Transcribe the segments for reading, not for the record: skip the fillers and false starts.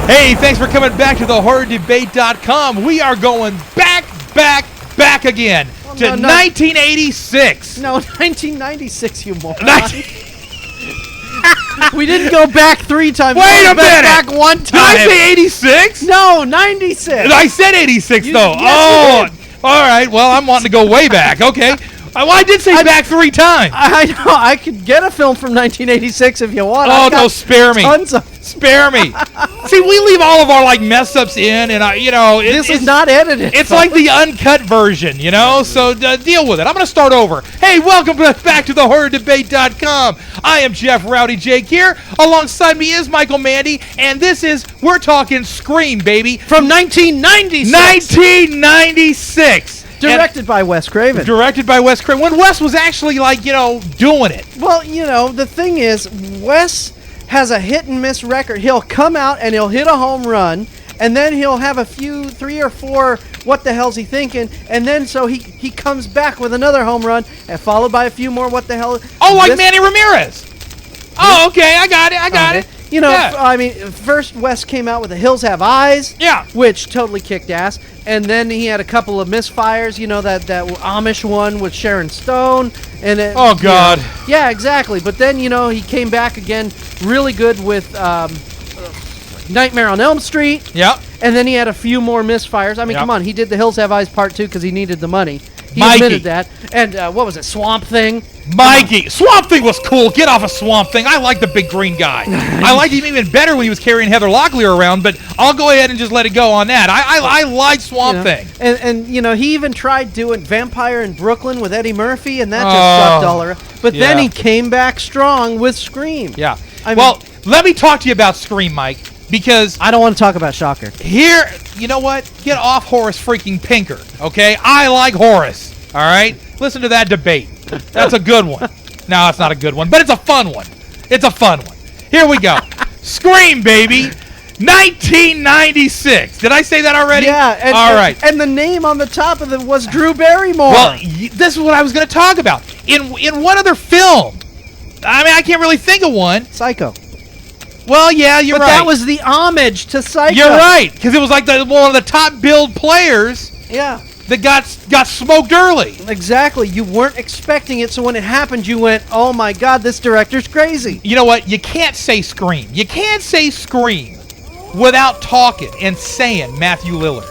Hey, thanks for coming back to the horrordebate.com. We are going back again to 1986. No, 1996, you moron. We didn't go back 3 times. Wait a minute. Back 1 time. Did I say 86? No, 96. I said 86, though. Yes, you did. All right. Well, I'm wanting to go way back. Okay. Well, I did say back 3 times. I know. I could get a film from 1986 if you want. Oh, no, spare me. Spare me. See, we leave all of our mess-ups in, and this is not edited. It's like the uncut version, so deal with it. I'm going to start over. Hey, welcome back to the horrordebate.com. I am Jeff Rowdy Jake here. Alongside me is Michael Mandy, and we're talking Scream, baby. From 1996. 1996. Directed by Wes Craven. Directed by Wes Craven. When Wes was actually, doing it. Well, the thing is, Wes has a hit-and-miss record. He'll come out and he'll hit a home run, and then he'll have a few, 3 or 4, what the hell's he thinking, and then so he comes back with another home run, and followed by a few more, what the hell. Oh, like Manny Ramirez. Oh, okay, I got it. First Wes came out with The Hills Have Eyes, which totally kicked ass, and then he had a couple of misfires, that Amish one with Sharon Stone, and it, oh God, yeah, exactly. But then he came back again, really good with Nightmare on Elm Street. Yep. And then he had a few more misfires. I mean, come on, he did The Hills Have Eyes Part 2 because he needed the money. He admitted that. And what was it, Swamp Thing? Mikey. Swamp Thing was cool. Get off of Swamp Thing. I like the big green guy. I liked him even better when he was carrying Heather Locklear around, but I'll go ahead and just let it go on that. I like Swamp Thing. And he even tried doing Vampire in Brooklyn with Eddie Murphy, and that just sucked all around. But then he came back strong with Scream. Yeah. Let me talk to you about Scream, Mike, because I don't want to talk about Shocker. Here, you know what? Get off Horace freaking Pinker, okay? I like Horace, all right? Listen to that debate. That's a good one. No, it's not a good one, but it's a fun one. Here we go. Scream, baby. 1996. Did I say that already? Yeah. All right. And the name on the top of it was Drew Barrymore. Well, this is what I was going to talk about. In what other film? I mean, I can't really think of one. Psycho. Well, yeah, you're right. But that was the homage to Psycho. You're right, because it was like one of the top billed players. Yeah. That got smoked early. Exactly. You weren't expecting it, so when it happened, you went, "Oh my God, this director's crazy." You know what? You can't say Scream. You can't say Scream without talking and saying Matthew Lillard,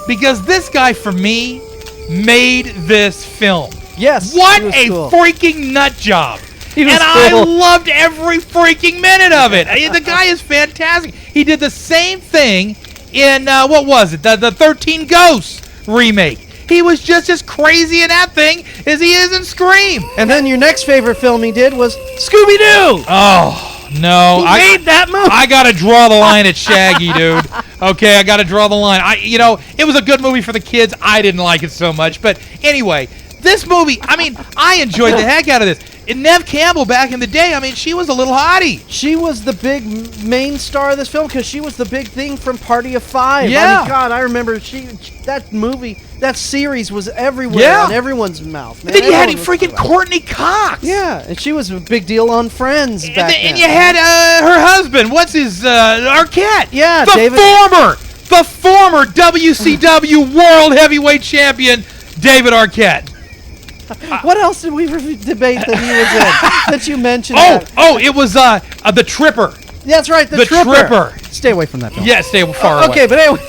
because this guy, for me, made this film. Yes. What a freaking nut job. And cool. I loved every freaking minute of it. The guy is fantastic. He did the same thing in, what was it? The 13 Ghosts remake. He was just as crazy in that thing as he is in Scream. And then your next favorite film he did was Scooby-Doo. Oh, no. He made that movie. I got to draw the line at Shaggy, dude. Okay, I got to draw the line. It was a good movie for the kids. I didn't like it so much. But anyway, this movie, I enjoyed the heck out of this. And Neve Campbell, back in the day, she was a little hottie. She was the big main star of this film because she was the big thing from Party of Five. Yeah. God, I remember that movie, that series was everywhere on everyone's mouth. Man. And then you had freaking Courtney Cox. Yeah, and she was a big deal on Friends back then. And you had her husband. What's his Arquette? Yeah, the former WCW World Heavyweight Champion David Arquette. What else did we debate that he was in that you mentioned? It was the Tripper. That's right, the Tripper. Stay away from that film. Yeah, stay far away. Okay, but anyway,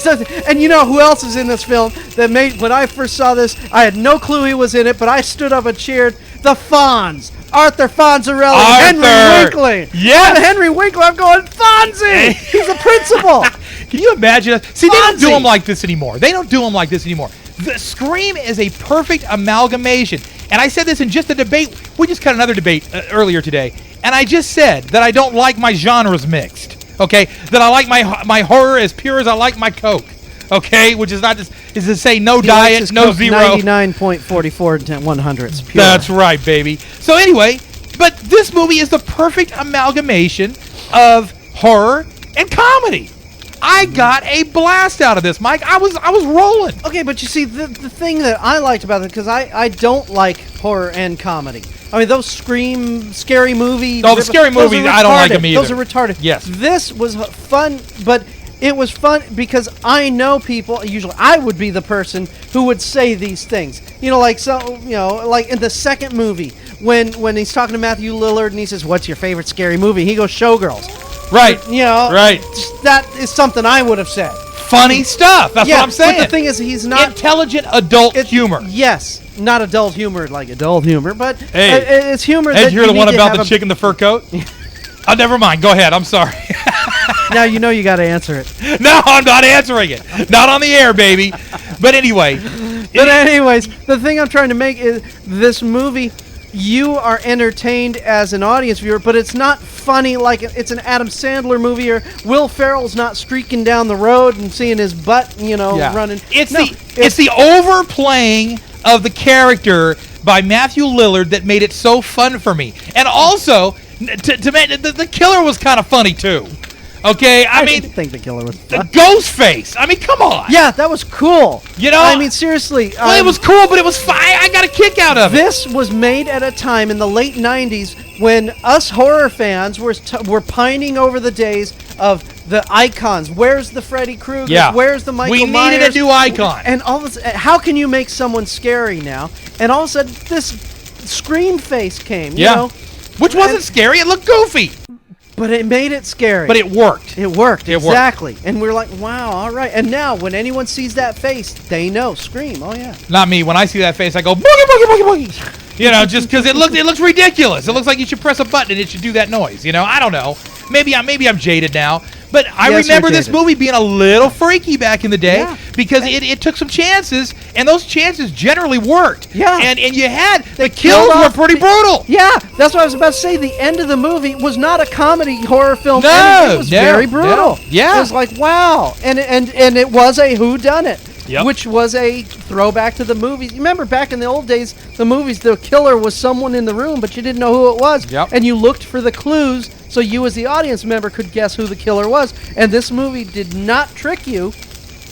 and you know who else is in this film that made, when I first saw this, I had no clue he was in it, but I stood up and cheered. The Fonz. Arthur Fonzarelli. Henry Winkler. Yes. And Henry Winkler, I'm going, Fonzie! He's the principal. Can you imagine? See, they don't do them like this anymore. The Scream is a perfect amalgamation. And I said this in just a debate. We just cut another debate earlier today. And I just said that I don't like my genres mixed. Okay? That I like my horror as pure as I like my Coke. Okay? Which is not just, is to say no diet, no Coke zero. 99.44 100ths pure. That's right, baby. So anyway, but this movie is the perfect amalgamation of horror and comedy. I got a blast out of this, Mike. I was rolling. Okay, but you see, the thing that I liked about it, because I don't like horror and comedy. I mean, those Scream, scary movies. Oh, the scary movies, I don't like them either. Those are retarded. Yes. This was fun, but it was fun because I know people. Usually, I would be the person who would say these things. Like like in the second movie when he's talking to Matthew Lillard and he says, "What's your favorite scary movie?" He goes, "Showgirls." Right. Right. That is something I would have said. Funny stuff. That's what I'm saying. But the thing is, he's not intelligent adult humor. Yes, not adult humor like adult humor, but hey, it's humor. Hey, that you're the one about the chick in the fur coat. Oh, never mind. Go ahead. I'm sorry. Now you got to answer it. No, I'm not answering it. Not on the air, baby. But anyway. Anyways, the thing I'm trying to make is this movie. You are entertained as an audience viewer, but it's not funny like it's an Adam Sandler movie or Will Ferrell's not streaking down the road and seeing his butt, running. It's the overplaying of the character by Matthew Lillard that made it so fun for me. And also, the killer was kind of funny too. Okay, I mean, didn't think the killer was fun. The ghost face. I mean, come on. Yeah, that was cool. I mean, seriously. Well, it was cool, but it was fine. I got a kick out of it. This was made at a time in the late '90s when us horror fans were pining over the days of the icons. Where's the Freddy Krueger? Yeah. Where's the Michael Myers? We needed a new icon. And all this. How can you make someone scary now? And all of a sudden, this Scream face came. Yeah. Which wasn't scary. It looked goofy. But it made it scary. But it worked. It worked, exactly. And we're like, wow, all right. And now, when anyone sees that face, they know. Scream, oh yeah. Not me. When I see that face, I go, boogie, boogie, boogie, boogie. Just because it looks ridiculous. It looks like you should press a button and it should do that noise. I don't know. Maybe I'm jaded now. But I remember this movie being a little freaky back in the day because it took some chances, and those chances generally worked. Yeah. And you had, the kills were pretty brutal. Yeah, that's what I was about to say. The end of the movie was not a comedy horror film. No. It was very brutal. Yeah. It was like, wow. And it was a whodunit. Yep. Which was a throwback to the movies. You remember back in the old days, the movies, the killer was someone in the room, but you didn't know who it was. Yep. And you looked for the clues so you as the audience member could guess who the killer was. And this movie did not trick you,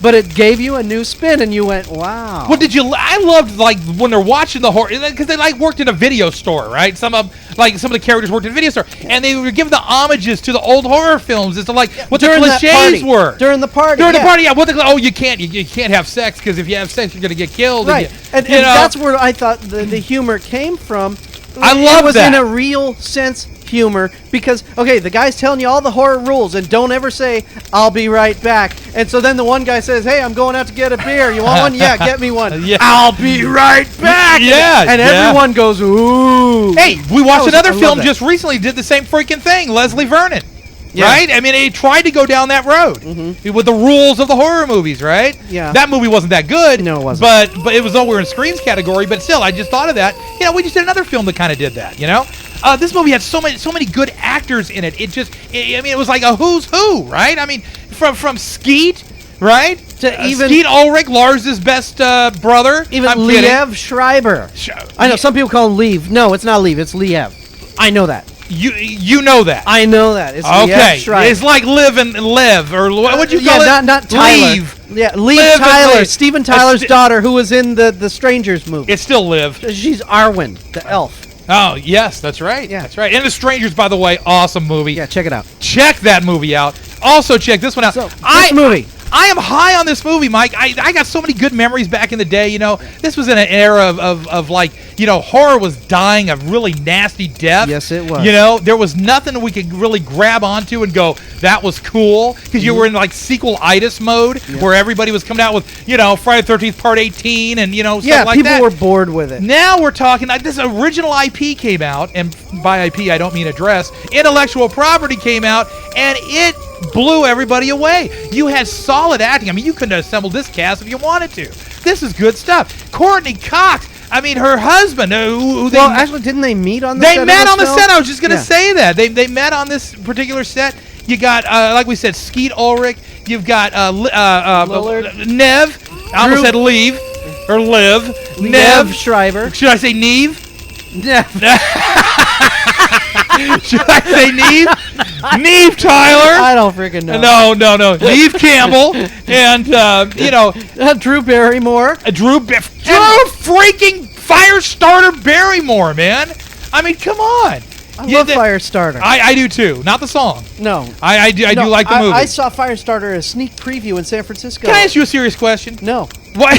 but it gave you a new spin, and you went, wow. Well, I loved, when they're watching the horror, because they, worked in a video store, right? Some of the characters worked in a video store, and they were giving the homages to the old horror films as to, what the cliches were. During the party, you can't have sex, because if you have sex, you're going to get killed. Right, and that's where I thought the humor came from. I love that. It was in a real sense humor because, the guy's telling you all the horror rules and don't ever say, I'll be right back. And so then the one guy says, hey, I'm going out to get a beer. You want one? Yeah, get me one. Yeah. I'll be right back. Yeah. And everyone goes, ooh. Hey, we watched another film just recently, did the same freaking thing, Leslie Vernon. Yeah. Right? I mean, he tried to go down that road with the rules of the horror movies, right? Yeah. That movie wasn't that good. No, it wasn't. But it was over in Scream's category. But still, I just thought of that. We just did another film that kind of did that, This movie had so many good actors in it. It was like a who's who, right? I mean, from Skeet, right? To even Skeet Ulrich, Lars's best brother. Even Liev Schreiber. I know, some people call him Liev. No, it's not Liev, it's Liev. I know that. You know that. I know that. It's okay. Liev It's like Liv and Liv, or what would you call it? Yeah, not Tyler. Leave. Yeah, Liv Tyler, Steven Tyler's daughter, who was in the Strangers movie. It's still Liv. She's Arwen, the elf. Oh, yes, that's right. Yeah. That's right. And The Strangers, by the way, awesome movie. Yeah, check it out. Check that movie out. Also, check this one out. So, this movie. I am high on this movie, Mike. I got so many good memories back in the day. This was in an era of horror was dying a really nasty death. Yes, it was. There was nothing we could really grab onto and go, that was cool, because you were in sequel-itis mode, where everybody was coming out with, Friday the 13th Part 18 and, stuff like that. Yeah, people were bored with it. Now we're talking, this original IP came out, and by IP I don't mean address, intellectual property came out, and it blew everybody away. You had solid acting. I mean, you couldn't have assembled this cast if you wanted to. This is good stuff. Courtney Cox, I mean, her husband. Actually, didn't they meet on the set? They met on the set. I was just going to say that. They met on this particular set. You got, like we said, Skeet Ulrich. You've got Nev. I almost said Leave. Or Liv. Nev Schreiber. Should I say Neve? Nev. Should I say Neve? Neve Tyler. I don't freaking know. No. Neve Campbell. And, Drew Barrymore. Drew freaking Firestarter Barrymore, man. I mean, come on. I love Firestarter. I do too. Not the song. No. I do like the movie. I saw Firestarter as a sneak preview in San Francisco. Can I ask you a serious question? No. Why?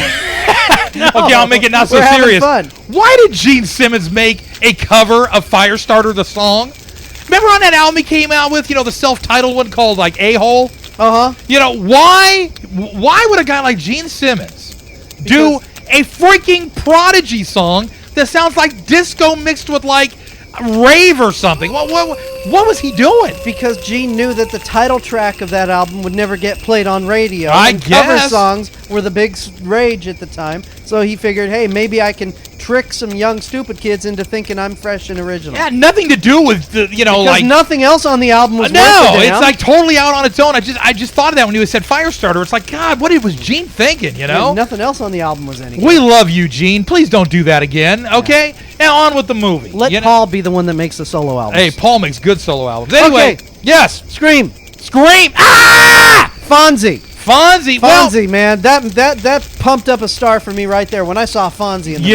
No. Okay, I'll make it not so We're having serious. fun. Why did Gene Simmons make a cover of Firestarter, the song? Remember on that album he came out with, the self-titled one called, like, A-Hole? Uh-huh. Why would a guy like Gene Simmons do a freaking Prodigy song that sounds like disco mixed with, like, rave or something? What was he doing? Because Gene knew that the title track of that album would never get played on radio. I guess. Cover songs were the big rage at the time. So he figured, hey, maybe I can trick some young stupid kids into thinking I'm fresh and original. Yeah, nothing to do with the, because like nothing else on the album was no, worth it, it's like totally out on its own. I just thought of that when you said Firestarter. It's like, God, what was Gene thinking? Nothing else on the album was any good. We love you, Gene. Please don't do that again. Okay, now on with the movie. Let Paul be the one that makes the solo albums. Hey, Paul makes good solo albums. Anyway, okay. Yes, Scream. Ah! Fonzie. Well, man, that pumped up a star for me right there when I saw Fonzie. In the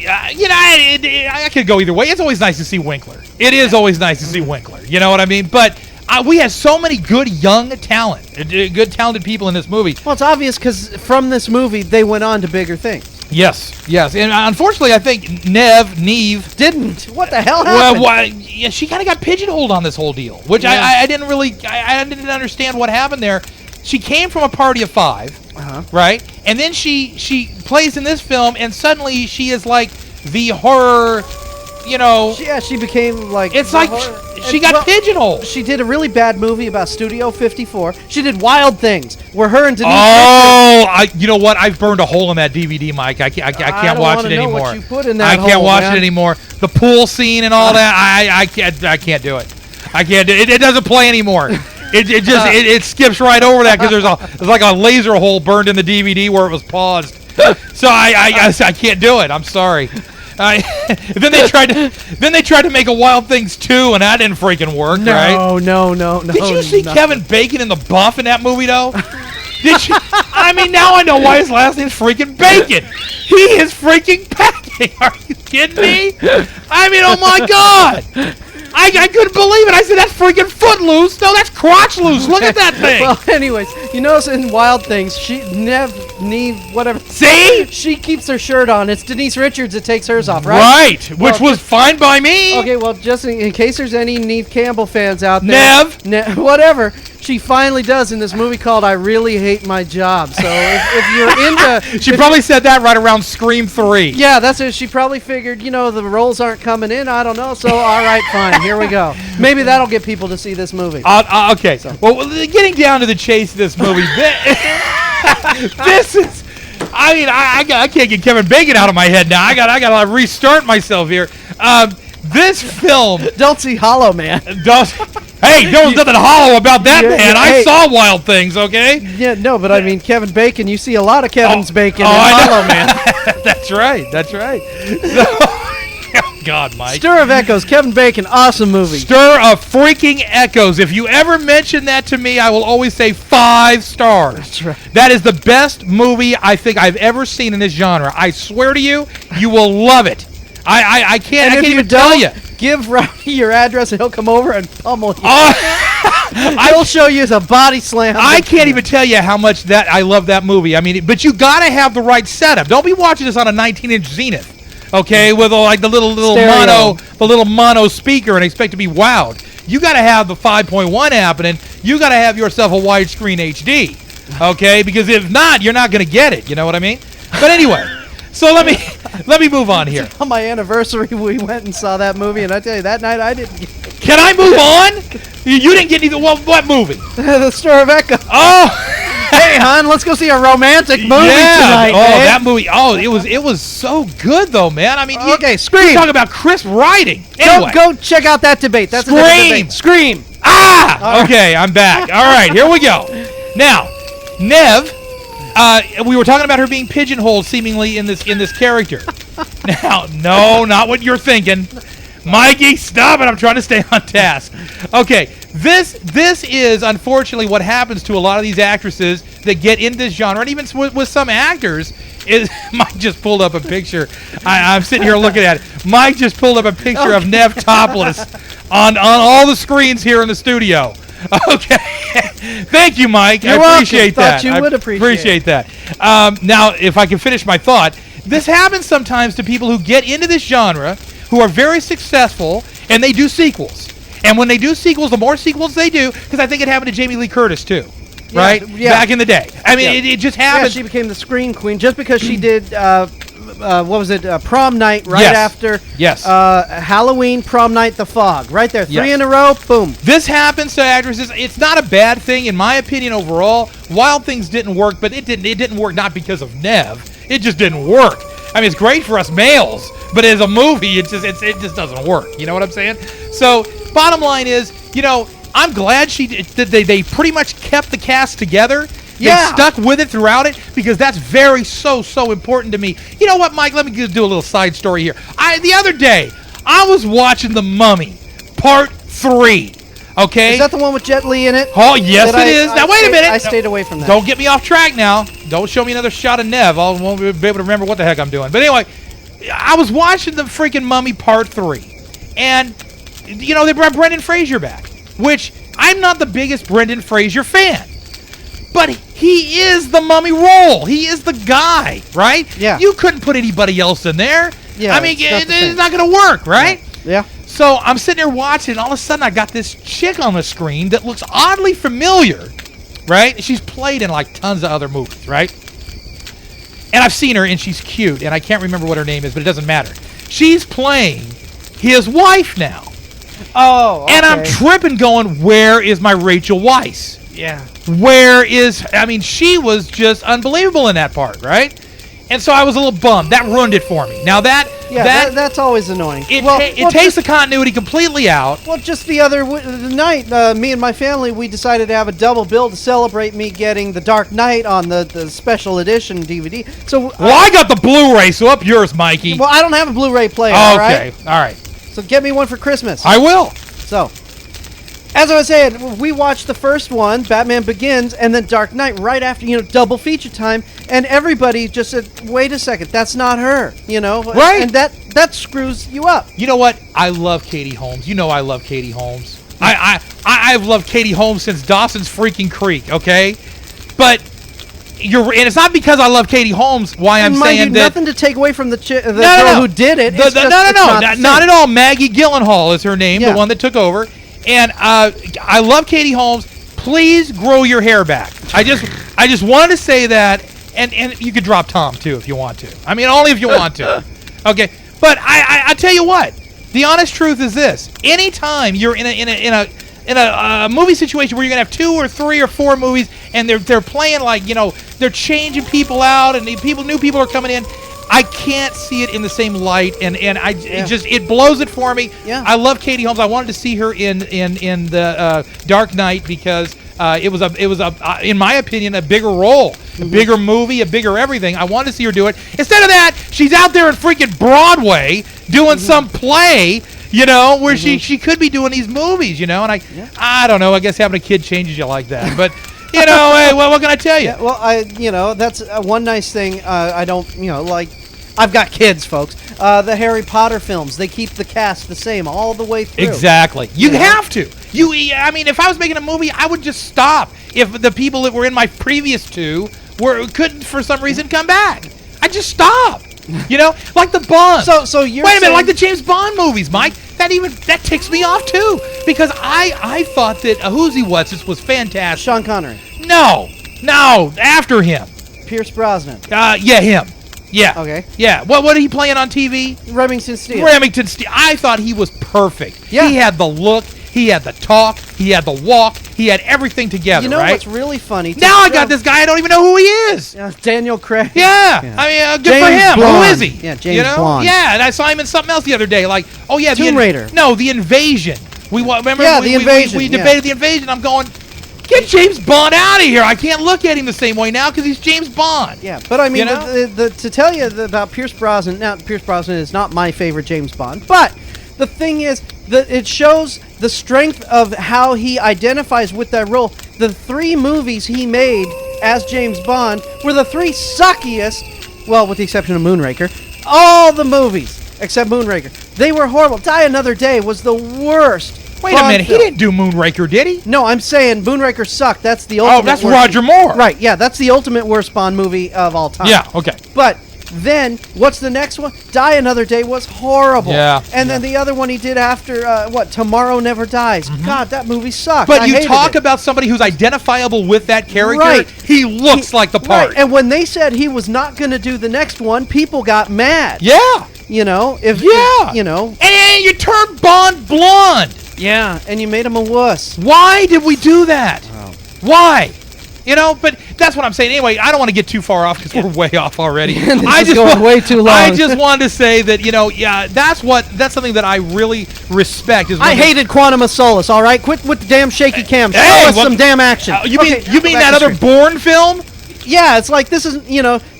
I could go either way. It's always nice to see Winkler. It is always nice to see Winkler. You know what I mean? But we had so many good young talent, good talented people in this movie. Well, it's obvious because from this movie they went on to bigger things. Yes, and unfortunately, I think Neve didn't. What the hell happened? Well, she kind of got pigeonholed on this whole deal, which I didn't really, I didn't understand what happened there. She came from a party of 5, right? And then she plays in this film, and suddenly she is like the horror, She became like. It's like she got pigeonholed. She did a really bad movie about Studio 54. She did Wild Things, where her and Denise. You know what? I've burned a hole in that DVD, Mike. I can't watch it anymore. What you put in that I can't hole, watch man. it anymore. The pool scene and all that. I can't do it. I can't do it. It doesn't play anymore. It skips right over that because there's like a laser hole burned in the DVD where it was paused. So I can't do it. I'm sorry. Then they tried to make a Wild Things 2, and that didn't freaking work, right? No. Did you see Kevin Bacon in the buff in that movie though? Did you? I mean, now I know why his last name's freaking Bacon. He is freaking packing. Are you kidding me? I mean, oh my God. I couldn't believe it. I said, that's freaking Footloose. No, that's Crotch Loose. Look at that thing. Well, anyways, you notice in Wild Things, Neve, whatever. See? She keeps her shirt on. It's Denise Richards that takes hers off, right? Right, which was fine by me. Okay, well, just in case there's any Neve Campbell fans out there. Whatever. She finally does in this movie called I Really Hate My Job. So if you're into... She probably said that right around Scream 3. Yeah, that's it. She probably figured, the roles aren't coming in. I don't know. So, all right, fine. Here we go. Maybe that'll get people to see this movie. Okay. So. Well, getting down to the chase of this movie, this is... I mean, I can't get Kevin Bacon out of my head now. I got to restart myself here. This film... Don't see Hollow Man. Hey, there was nothing hollow about that, man. I saw Wild Things, okay? Yeah, no, but I mean, Kevin Bacon, you see a lot of Kevin's Bacon in Hollow Man. That's right. So, oh, God, Mike. Stir of Echoes, Kevin Bacon, awesome movie. Stir of freaking Echoes. If you ever mention that to me, I will always say 5 stars. That's right. That is the best movie I think I've ever seen in this genre. I swear to you, you will love it. I can't even tell you. Give Rowdy your address and he'll come over and pummel you. He'll show you a body slam. I can't even tell you how much I love that movie. I mean, but you got to have the right setup. Don't be watching this on a 19-inch Zenith, okay, with the little mono speaker and expect to be wowed. You got to have the 5.1 happening. You got to have yourself a widescreen HD, okay? Because if not, you're not going to get it. You know what I mean? But anyway. So let me move on here. On my anniversary, we went and saw that movie, and I tell you, that night I didn't. Can I move on? You didn't get either. What movie? The Stir of Echo. Oh, hey, hon, let's go see a romantic movie tonight. That movie. Oh, it was so good though, man. I mean, okay, Scream. You talk about crisp writing. Anyway. Go check out that debate. That's Scream. Scream. Okay, I'm back. All right, here we go. Now, Neve. We were talking about her being pigeonholed seemingly in this character. Now, no, not what you're thinking. Mikey, stop it. I'm trying to stay on task. Okay, this is unfortunately what happens to a lot of these actresses that get into this genre, and even with some actors. Mike just pulled up a picture. I'm sitting here looking at it. Mike just pulled up a picture of Neve topless on all the screens here in the studio. Okay. Thank you, Mike. You're I appreciate welcome. that. Thought you would appreciate that. Now, if I can finish my thought, this happens sometimes to people who get into this genre, who are very successful, and they do sequels. And when they do sequels, the more sequels they do, because I think it happened to Jamie Lee Curtis too, right? Yeah. Back in the day. I mean, it just happened. Yeah, she became the screen queen just because she did. What was it? Prom night right Yes. after. Yes. Halloween, prom night, The Fog, right there. 3 in a row. Boom. This happens to actresses. It's not a bad thing, in my opinion. Overall, Wild Things didn't work, but it didn't work not because of Nev. It just didn't work. I mean, it's great for us males, but as a movie, it just doesn't work. You know what I'm saying? So, bottom line is, I'm glad they pretty much kept the cast together. They stuck with it throughout it, because that's very so important to me. You know what, Mike? Let me do a little side story here. The other day, I was watching The Mummy, Part 3. Okay? Is that the one with Jet Li in it? Oh, yes, it is. Now, wait a minute. I stayed away from that. Don't get me off track now. Don't show me another shot of Nev. I won't be able to remember what the heck I'm doing. But anyway, I was watching the freaking Mummy Part 3. And, they brought Brendan Fraser back, which I'm not the biggest Brendan Fraser fan. But he is the Mummy role. He is the guy, right? Yeah. You couldn't put anybody else in there. Yeah, I mean, it's not going to work, right? Yeah. So I'm sitting there watching, and all of a sudden I got this chick on the screen that looks oddly familiar, right? She's played in like tons of other movies, right? And I've seen her, and she's cute, and I can't remember what her name is, but it doesn't matter. She's playing his wife now. Oh, okay. And I'm tripping going, where is my Rachel Weisz? Yeah. She was just unbelievable in that part, right? And so I was a little bummed. That ruined it for me. Now that's always annoying. It takes the continuity completely out. Well, just the other night, me and my family, we decided to have a double bill to celebrate me getting The Dark Knight on the special edition DVD. So I got the Blu-ray, so up yours, Mikey. Well, I don't have a Blu-ray player, okay. All right. So get me one for Christmas. I will. So, as I was saying, we watched the first one, Batman Begins, and then Dark Knight right after, double feature time, and everybody just said, wait a second, that's not her, Right. And that screws you up. You know what? I love Katie Holmes. I love Katie Holmes. I've loved Katie Holmes since Dawson's freaking Creek, okay? But and it's not because I love Katie Holmes why I'm saying that. Nothing to take away from the girl who did it. Not at all. Maggie Gyllenhaal is her name, the one that took over. And I love Katie Holmes. Please grow your hair back. I just wanted to say that, and you could drop Tom too if you want to. I mean, only if you want to. Okay, but I tell you what. The honest truth is this: anytime you're in a movie situation where you're gonna have 2 or 3 or 4 movies, and they're playing like they're changing people out, and new people are coming in. I can't see it in the same light, and it blows it for me. Yeah. I love Katie Holmes. I wanted to see her in the Dark Knight because it was in my opinion a bigger role, a bigger movie, a bigger everything. I wanted to see her do it. Instead of that, she's out there in freaking Broadway doing some play, where she could be doing these movies, and I don't know. I guess having a kid changes you like that, but. Hey, what can I tell you? Yeah, well, that's one nice thing. I don't, I've got kids, folks. The Harry Potter films, they keep the cast the same all the way through. Exactly. You have to. If I was making a movie, I would just stop if the people that were in my previous 2 couldn't for some reason come back. I'd just stop. Like the Bond. So you're wait a minute, like the James Bond movies, Mike. That ticks me off too, because I thought that Who's He What's This was fantastic. Sean Connery. No, after him. Pierce Brosnan. Him. Yeah. Okay. Yeah. What are he playing on TV? Remington Steele. I thought he was perfect. Yeah. He had the look. He had the talk. He had the walk. He had everything together. Right? What's really funny? Now I got this guy. I don't even know who he is. Daniel Craig. Yeah. I mean, good James for him. Blonde. Who is he? Yeah, James Blonde. Yeah, and I saw him in something else the other day. Like, Tomb Raider. No, The Invasion. Remember? Yeah, The Invasion. We debated The Invasion. I'm going, get James Bond out of here. I can't look at him the same way now because he's James Bond. Yeah, but I mean, to tell you about Pierce Brosnan. Now, Pierce Brosnan is not my favorite James Bond, but the thing is that it shows the strength of how he identifies with that role. The 3 movies he made as James Bond were the 3 suckiest, well, with the exception of Moonraker, all the movies except Moonraker. They were horrible. Die Another Day was the worst Wait a Bond minute. He film. didn't do Moonraker, did he? No, I'm saying Moonraker sucked. That's the ultimate. Oh, that's worst. Roger Moore. Right? Yeah, that's the ultimate worst Bond movie of all time. Yeah. Okay. But then, what's the next one? Die Another Day was horrible. Yeah, And then the other one he did after, Tomorrow Never Dies. God, that movie sucked. But I you hated talk it. about somebody who's identifiable with that character. Right. He looks like the part. Right. And when they said he was not going to do the next one, people got mad. Yeah. You know? If you know. And you turned Bond blonde. Yeah, and you made him a wuss. Why did we do that? Why? You know, but that's what I'm saying. Anyway, I don't want to get too far off because we're way off already. This is going way too long. I just wanted to say that, that's something that I really respect. I hated Quantum of Solace, all right? Quit with the damn shaky cam. Show us some damn action. You Okay, mean back that to other screen. Bourne film? Yeah, it's like this is,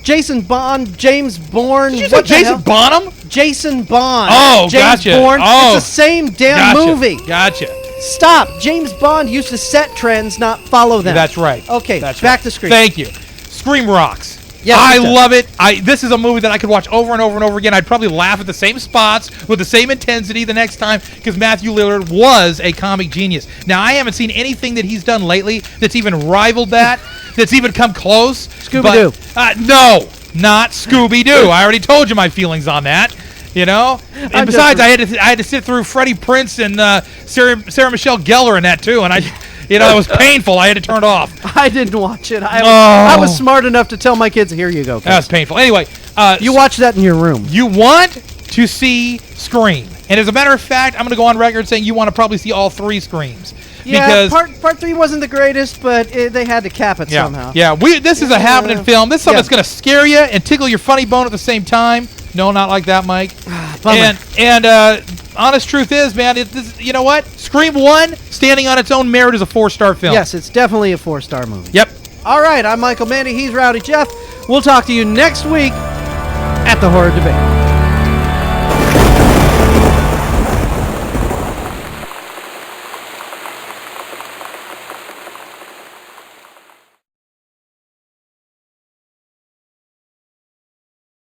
Jason Bond, James Bourne. Did you say what the Jason hell? Bonham? Jason Bond. Oh, James gotcha. Bourne. Oh. It's the same damn movie. Gotcha. Stop. James Bond used to set trends, not follow them. That's right. Okay, That's back right. to screen. Thank you. Scream rocks. Yes, I it does. love it. This is a movie that I could watch over and over and over again. I'd probably laugh at the same spots with the same intensity the next time because Matthew Lillard was a comic genius. Now, I haven't seen anything that he's done lately that's even rivaled that, that's even come close. Scooby-Doo. But, no, not Scooby-Doo. I already told you my feelings on that. You know, and besides, I had to sit through Freddie Prinze and Sarah Michelle Gellar in that too, and it was painful. I had to turn it off. I didn't watch it. I was smart enough to tell my kids, here you go, kids. That was painful. Anyway, You watch that in your room. you want to see Scream, and as a matter of fact, I'm going to go on record saying you want to probably see all 3 Screams. Yeah, Because part 3 wasn't the greatest, but they had to cap it somehow. Yeah, this is a happening film. This is something Yeah. that's going to scare you and tickle your funny bone at the same time. No, not like that, Mike. Bummer. And honest truth is, man, you know what? Scream 1, standing on its own merit, is a 4-star film. Yes, it's definitely a 4-star movie. Yep. All right, I'm Michael Mandy. He's Rowdy Jeff. We'll talk to you next week at the Horror Debate.